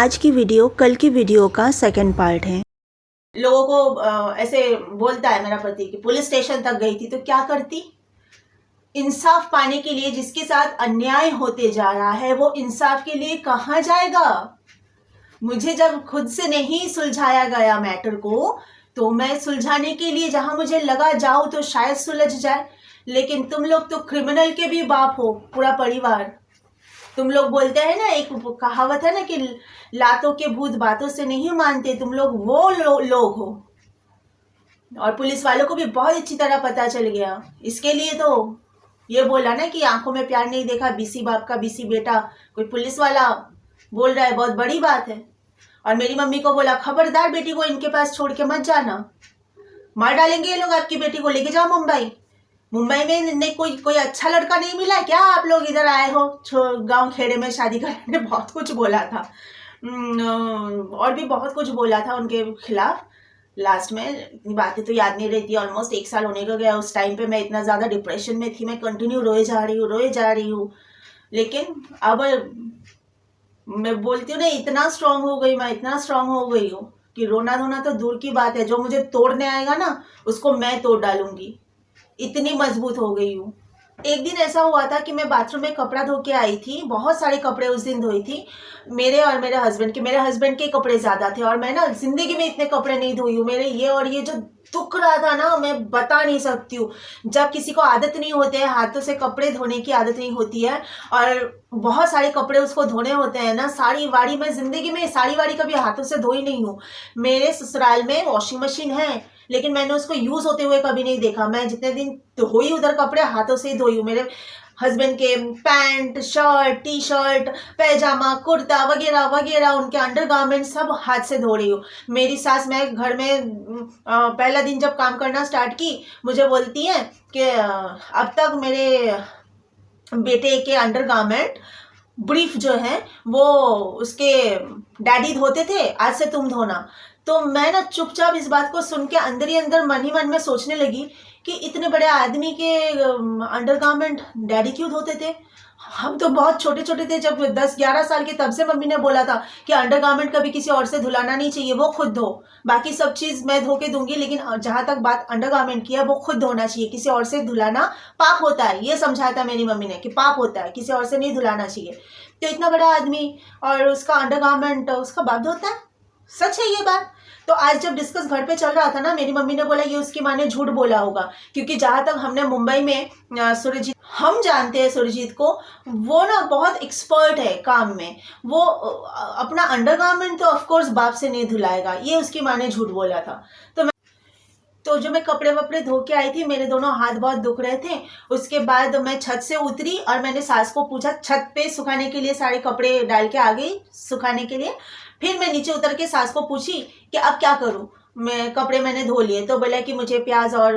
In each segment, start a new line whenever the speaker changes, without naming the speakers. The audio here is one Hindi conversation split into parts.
आज की वीडियो कल की वीडियो का सेकंड पार्ट है।
लोगों को ऐसे बोलता है मेरा पति कि पुलिस स्टेशन तक गई थी तो क्या करती। इंसाफ पाने के लिए जिसके साथ अन्याय होते जा रहा है वो इंसाफ के लिए कहाँ जाएगा। मुझे जब खुद से नहीं सुलझाया गया मैटर को तो मैं सुलझाने के लिए जहां मुझे लगा जाऊं तो शायद सुलझ जाए, लेकिन तुम लोग तो क्रिमिनल के भी बाप हो, पूरा परिवार। तुम लोग बोलते हैं ना, एक कहावत है ना कि लातों के भूत बातों से नहीं मानते, तुम लोग वो लोग हो। और पुलिस वालों को भी बहुत अच्छी तरह पता चल गया। इसके लिए तो ये बोला ना कि आंखों में प्यार नहीं देखा, बीसी बाप का बीसी बेटा। कोई पुलिस वाला बोल रहा है, बहुत बड़ी बात है। और मेरी मम्मी को बोला, खबरदार बेटी को इनके पास छोड़ के मत जाना, मार डालेंगे ये लोग आपकी बेटी को, लेके जाओ मुंबई। मुंबई में नहीं कोई अच्छा लड़का नहीं मिला क्या, आप लोग इधर आए हो गांव खेड़े में शादी करने। बहुत कुछ बोला था और भी बहुत कुछ बोला था उनके खिलाफ। लास्ट में इतनी बातें तो याद नहीं रहती, ऑलमोस्ट 1 साल होने को गया। उस टाइम पे मैं इतना ज़्यादा डिप्रेशन में थी, मैं कंटिन्यू रोए जा रही हूँ। लेकिन अब मैं बोलती हूँ ना, इतना स्ट्रांग हो गई, मैं इतना स्ट्रांग हो गई हूँ कि रोना धोना तो दूर की बात है, जो मुझे तोड़ने आएगा ना उसको मैं तोड़ डालूंगी, इतनी मजबूत हो गई हूँ। एक दिन ऐसा हुआ था कि मैं बाथरूम में कपड़ा धो के आई थी, बहुत सारे कपड़े उस दिन धोई थी, मेरे और मेरे हस्बैंड के। मेरे हस्बैंड के कपड़े ज्यादा थे और मैं ना जिंदगी में इतने कपड़े नहीं धोई हूँ। मेरे ये और ये जो दुख रहा था ना, मैं बता नहीं सकती हूँ। जब किसी को आदत नहीं होते है, हाथों से कपड़े धोने की आदत नहीं होती है और बहुत सारे कपड़े उसको धोने होते हैं ना, साड़ी वाड़ी, मैं जिंदगी में साड़ी वाड़ी कभी हाथों से धोई नहीं हूँ। मेरे ससुराल में वॉशिंग मशीन है लेकिन मैंने उसको यूज होते हुए कभी नहीं देखा। मैं जितने दिन धोई उधर कपड़े हाथों से ही धोई हूँ। मेरे हस्बैंड के पैंट, शर्ट, टी शर्ट, पैजामा, कुर्ता वगैरह वगैरह, उनके अंडरगारमेंट सब हाथ से धो रही हूँ। मेरी सास, मैं घर में पहला दिन जब काम करना स्टार्ट की, मुझे बोलती है कि अब तक मेरे बेटे के अंडरगारमेंट ब्रीफ जो है वो उसके डैडी धोते थे, आज से तुम धोना। तो मैं ना चुपचाप इस बात को सुन के अंदर ही अंदर मन ही मन में सोचने लगी कि इतने बड़े आदमी के अंडरगारमेंट डैडी क्यों धोते थे। हम तो बहुत छोटे छोटे थे जब 10-11 साल के, तब से मम्मी ने बोला था कि अंडरगारमेंट कभी किसी और से धुलाना नहीं चाहिए, वो खुद धो, बाकी सब चीज मैं धो के दूंगी, लेकिन जहां तक बात अंडरगारमेंट की है वो खुद धोना चाहिए, किसी और से धुलाना पाप होता है। ये समझाया था मेरी मम्मी ने कि पाप होता है, किसी और से नहीं धुलाना चाहिए। तो इतना बड़ा आदमी और उसका अंडरगारमेंट उसका बाप धोता है, सच है ये बात। तो आज जब डिस्कस घर पे चल रहा था ना, मेरी मम्मी ने बोला ये उसकी माँ ने झूठ बोला होगा, क्योंकि जहां तक हमने मुंबई में सुरजीत, हम जानते हैं सुरजीत को, वो ना बहुत एक्सपर्ट है काम में। वो अपना अंडरगारमेंट तो ऑफकोर्स बाप से नहीं धुलाएगा, ये उसकी माँ ने झूठ बोला था। तो जो मैं कपड़े वपड़े धो के आई थी, मेरे दोनों हाथ बहुत दुख रहे थे। उसके बाद मैं छत से उतरी और मैंने सास को पूछा, छत पे सुखाने के लिए सारे कपड़े डाल के आ गई सुखाने के लिए। फिर मैं नीचे उतर के सास को पूछी कि अब क्या करूं, मैं कपड़े मैंने धो लिए। तो बोला कि मुझे प्याज और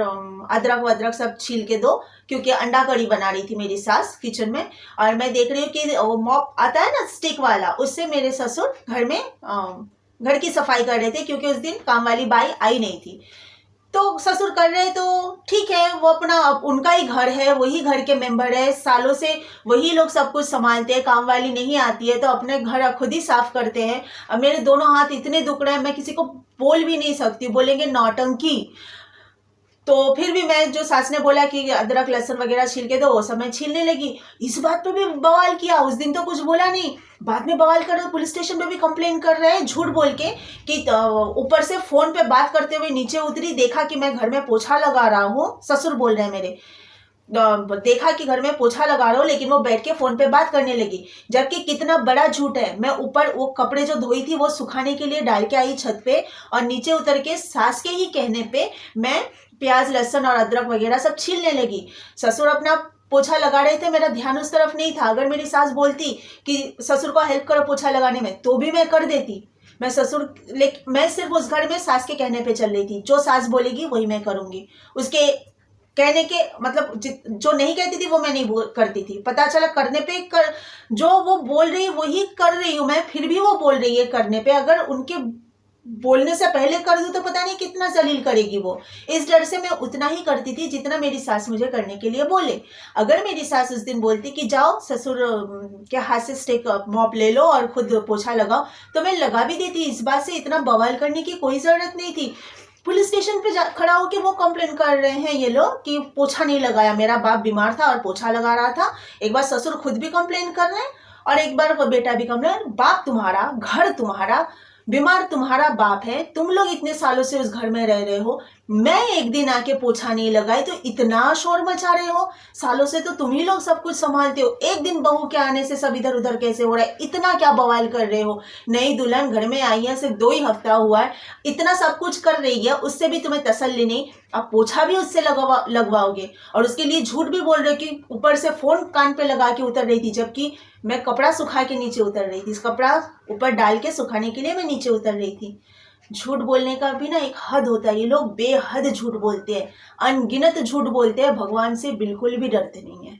अदरक वदरक सब छील के दो, क्योंकि अंडा कड़ी बना रही थी मेरी सास किचन में। और मैं देख रही हूँ कि वो मॉप आता है ना स्टिक वाला, उससे मेरे ससुर घर में घर की सफाई कर रहे थे, क्योंकि उस दिन काम वाली बाई आई नहीं थी। तो ससुर कर रहे तो ठीक है, वो अपना उनका ही घर है, वही घर के मेंबर है, सालों से वही लोग सब कुछ संभालते हैं, काम वाली नहीं आती है तो अपने घर खुद ही साफ करते हैं। अब मेरे दोनों हाथ इतने दुख रहे हैं, मैं किसी को बोल भी नहीं सकती, बोलेंगे नौटंकी। तो फिर भी मैं, जो सास ने बोला कि अदरक लहसुन वगैरह छील के दो, वो सब मैं छीलने लगी। इस बात पे भी बवाल किया, उस दिन तो कुछ बोला नहीं, बाद में बवाल कर रहे, पुलिस स्टेशन पे भी कंप्लेन कर रहे हैं झूठ बोल के कि ऊपर से फोन पे बात करते हुए नीचे उतरी, देखा कि मैं घर में पोछा लगा रहा हूँ, ससुर बोल रहे हैं मेरे, देखा कि घर में पोछा लगा रहा हूँ, लेकिन वो बैठ के फोन पे बात करने लगी। जबकि कितना बड़ा झूठ है, मैं ऊपर वो कपड़े जो धोई थी वो सुखाने के लिए डाल के आई छत पे, और नीचे उतर के सास के ही कहने पे मैं प्याज लहसुन और अदरक वगैरह सब छीलने लगी। ससुर अपना पोछा लगा रहे थे, मेरा ध्यान उस तरफ नहीं था। अगर मेरी सास बोलती कि ससुर को हेल्प करो पोछा लगाने में, तो भी मैं कर देती। मैं ससुर, लेकिन मैं सिर्फ उस घर में सास के कहने पे चल रही थी, जो सास बोलेगी वही मैं करूंगी, उसके कहने के मतलब जो नहीं कहती थी वो मैं नहीं करती थी। पता चला करने पे जो वो बोल रही है वही कर रही हूँ मैं, फिर भी वो बोल रही है करने पे। अगर उनके बोलने से पहले कर दूं तो पता नहीं कितना जलील करेगी वो। इस डर से मैं उतना ही करती थी जितना मेरी सास मुझे करने के लिए बोले। अगर मेरी सास उस दिन बोलती कि जाओ ससुर के हाथ से स्टिक मॉप ले लो और खुद पोछा लगाओ, तो मैं लगा भी देती। इस बात से इतना बवाल करने की कोई जरूरत नहीं थी। पुलिस स्टेशन पे खड़ा होकर वो कंप्लेन कर रहे हैं ये लोग कि पोछा नहीं लगाया, मेरा बाप बीमार था और पोछा लगा रहा था। एक बार ससुर खुद भी कंप्लेन कर रहे हैं और एक बार बेटा भी कंप्लेन। बाप तुम्हारा, घर तुम्हारा, बीमार तुम्हारा बाप है, तुम लोग इतने सालों से उस घर में रह रहे हो, मैं एक दिन आके पोछा नहीं लगाई तो इतना शोर मचा रहे हो। सालों से तो तुम ही लोग सब कुछ संभालते हो, एक दिन बहू के आने से सब इधर उधर कैसे हो रहा है? इतना क्या बवाल कर रहे हो? नई दुल्हन घर में आई है, सिर्फ 2 ही हफ्ता हुआ है, इतना सब कुछ कर रही है, उससे भी तुम्हें तसल्ली नहीं, अब पोछा भी उससे लगवाओगे और उसके लिए झूठ भी बोल रहे हो कि ऊपर से फोन कान पे लगा के उतर रही थी, जबकि मैं कपड़ा सुखा के नीचे उतर रही थी। इस कपड़ा ऊपर डाल के सुखाने के लिए मैं नीचे उतर रही थी। झूठ बोलने का भी ना एक हद होता है। ये लोग बेहद झूठ बोलते हैं, अनगिनत झूठ बोलते हैं, भगवान से बिल्कुल भी डरते नहीं है।